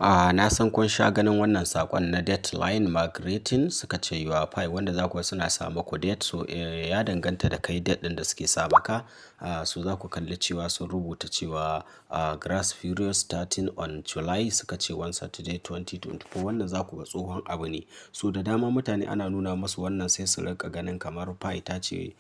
Na san kun sha ganin wannan saƙon na Deadline Migrating suka ce your file wanda za ku ga suna sa muku date. So ya danganta da kai date ɗin da suke sa maka. So za ku kalli cewa sun rubuta cewa grace period starting on July suka ce 1 Saturday 2024. Wannan za ku ga tsohon abu ne. So da dama mutane ana nuna musu wannan sai su rinƙa ganin kamar file ta ce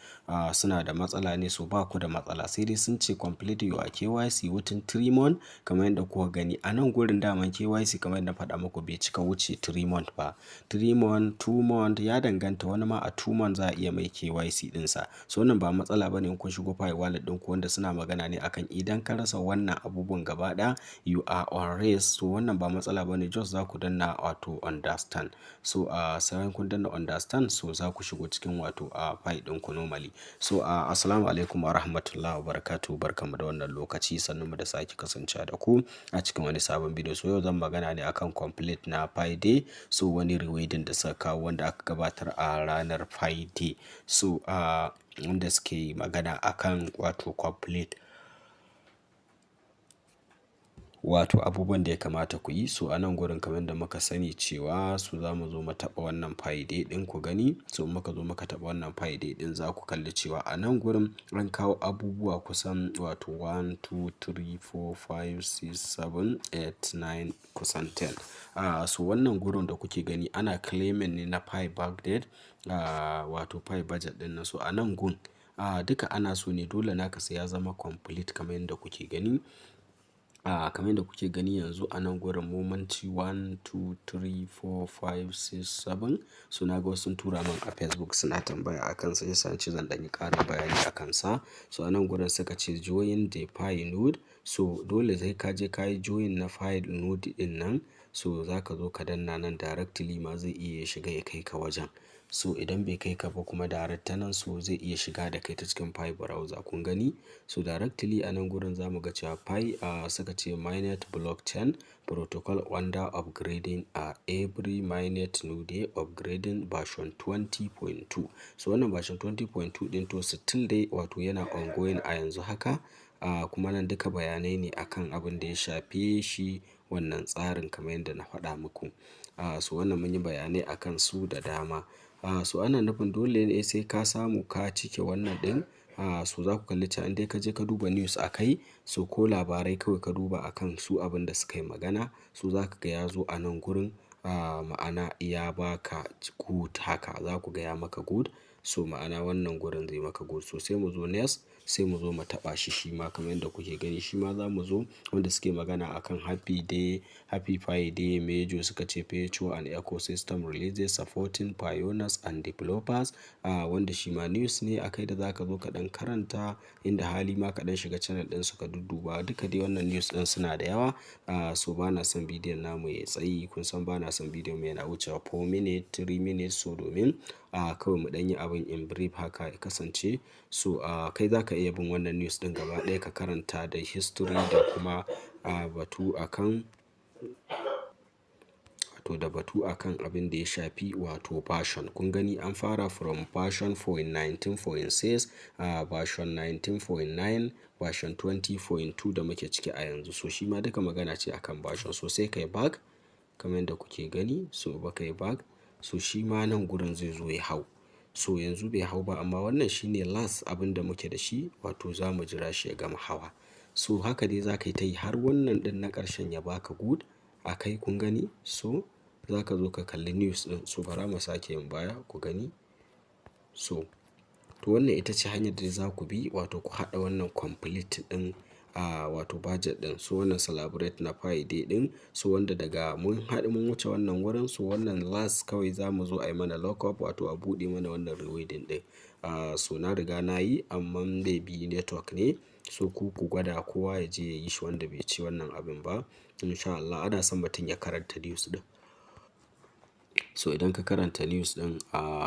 suna da matsala ne. So ba ku da matsala, sai dai sun ce complete your KYC within 3 months kamar yadda kuka gani a nan gurin. Daman KYC kamar yadda na faɗa muku bai cika wuce 3 months ba. 3 months, 2 months ya danganta, wani ma a 2 months za a iya mai KYC ɗinsa. So wannan ba matsala bane in kun shigo file wallet ɗinku, wanda suna magana ne akan idan ka rasa wannan abubuwan gaba ɗaya you are on risk. So wannan ba matsala bane, just za ku danna wato understand. So sai kun danna understand so za ku shigo cikin wato file ɗinku normally. So assalamu alaikum wa rahmatullahi wa barakatuh. Barkamu da wannan lokaci, sannunmu da sake kasancewa da ku a cikin wani sabon bidiyo. So yau zan magana ne akan complete na Pi-day. So wani rewarding da suka kawo wanda aka gabatar a ranar Pi-day. So wanda suke magana akan wato complete wato abubuwan da ya kamata ku yi. So a nan gurin kamar yadda muka sani cewa su za mu zo mu taɓa wannan Pi-day ɗin ku gani. So muka zo muka taɓa wannan Pi-day ɗin za ku kalli cewa a nan gurin an kawo abubuwa kusan wato 1 2 3 4 5 6 7 8 9 kusan 10. So wannan gurin da kuke gani ana claiming ne na Pi backdate wato Pi budget ɗin nan. So a nan gun duka ana so ne dole naka sai ya zama complete kamar yadda kuke gani. Kamar yadda kuke gani yanzu a nan gurin mun ci 1 2 3 4 5 6 7. So na ga wasu sun tura min a Facebook suna tambaya a kansa, yasa nace zan ɗan yi ƙarin bayani a kansa. So a nan gurin suka ce join the Pi node. So dole sai ka je ka yi join na Pi node ɗin nan. So za ka zo ka danna nan directly ma zai iya shiga ya kai ka wajen. So idan bai kai ka ba kuma direct ta nan so zai iya shiga da kai ta cikin Pi browser kun gani. So directly a nan gurin za mu ga cewa Pi suka ce mainnet blockchain protocol under upgrading every mainnet node upgrading version 20.2. So wannan version 20.2 ɗin to still dai wato yana ongoing a yanzu haka. Kuma nan duka bayanai ne akan abin da ya shafe shi wannan tsarin kamar yadda na faɗa muku. So wannan mun yi bayanai akan su da dama. So ana nufin dole ne sai ka samu ka cike wannan ɗin. So za ku kalli cewa in dai ka je ka duba news a kai so ko labarai kawai ka duba akan su abin da suka yi magana. So za ka ga ya zo a nan gurin ma'ana ya baka good haka, za ku ga ya maka good. So ma'ana wannan gurin zai maka good. So sai mu zo next, sai mu zo mu taɓa shi shi ma kamar yadda kuke gani. Shi ma za mu zo wanda suke magana akan happy day, happy Pi-day major suka ce virtual and ecosystem releases supporting pioneers and developers. Wanda shi ma news ne akai da za ka zo ka ɗan karanta inda hali ma ka ɗan shiga channel ɗin su ka dudduba. Duka dai wannan news ɗin suna da yawa. So ba na son bidiyon namu ya tsayi. Kun san ba na son bidiyon mu yana wuce 4 minutes 3 minutes. So domin kawai mu ɗan yi abin in brief haka ya kasance. So kai za ka iya bin wannan news ɗin gaba ɗaya ka karanta da history da kuma batu akan batu akan abin da ya shafi wato version. Kun gani an fara from version 4.19.6 version 19.9 version 20.2 da muke ciki a yanzu. So shi ma duka magana ce akan version. So sai kai back kamar yadda kuke gani. So ba kai back so shi ma nan gurin zai zo ya hau. So yanzu bai hau ba amma wannan shine last abin da muke da shi wato za mu jira shi ya gama hawa. So haka dai za ka yi ta yi har wannan ɗin na ƙarshen ya baka good a kai kun gani. So za ka zo ka kalli news ɗin. So bara mu sake yin baya ku gani. So to wannan ita ce hanyar da za ku bi wato ku haɗa wannan complete ɗin wato budget ɗin. So wannan celebrate na Pi-day ɗin. So wanda daga mun haɗu mun wuce wannan wurin. So wannan last kawai za mu zo a yi mana lockup wato a buɗe mana wannan rewarding ɗin. So na riga na yi amma bai bi network ne. So ku gwada kowa ya je ya yi shi wanda bai ci wannan abin ba. In sha Allah ana son mutum ya karanta news ɗin. So idan ka karanta news ɗin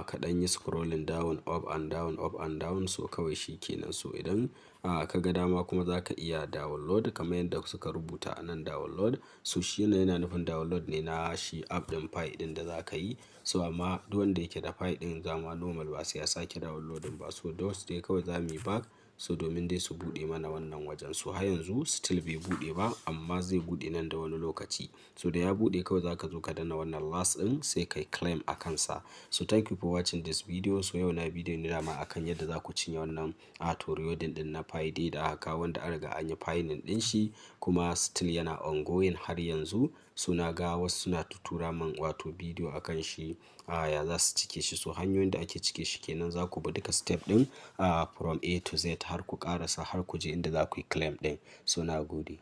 ka ɗan yi scrolling down up and down up and down so kawai shi kenan. So idan ka ga dama kuma za ka iya download kamar yadda suka rubuta a nan download. So shi yana nufin download ne na shi app ɗin Pi ɗin da za ka yi. So amma duk wanda yake da Pi ɗin zama normal ba sai ya sake downloading ba. So those dai kawai za mu yi back so domin dai su buɗe mana wannan wajen. So har yanzu still bai buɗe ba amma zai buɗe nan da wani lokaci. So da ya buɗe kawai za ka zo ka danna wannan last ɗin sai kai claim a kansa. So thank you for watching this video. So yau na bidiyo ne dama akan yadda za ku cinye wannan auto rewarding ɗin na Pi Day da aka kawo, wanda an riga an yi pining ɗin shi kuma still yana ongoing har yanzu. So na ga wasu suna tuttura min wato bidiyo akan shi ya za su cike shi. So hanyoyin da ake cike shi kenan, za ku bi duka step ɗin from A to Z har ku ƙarasa har ku je inda za ku yi claim ɗin. So na gode.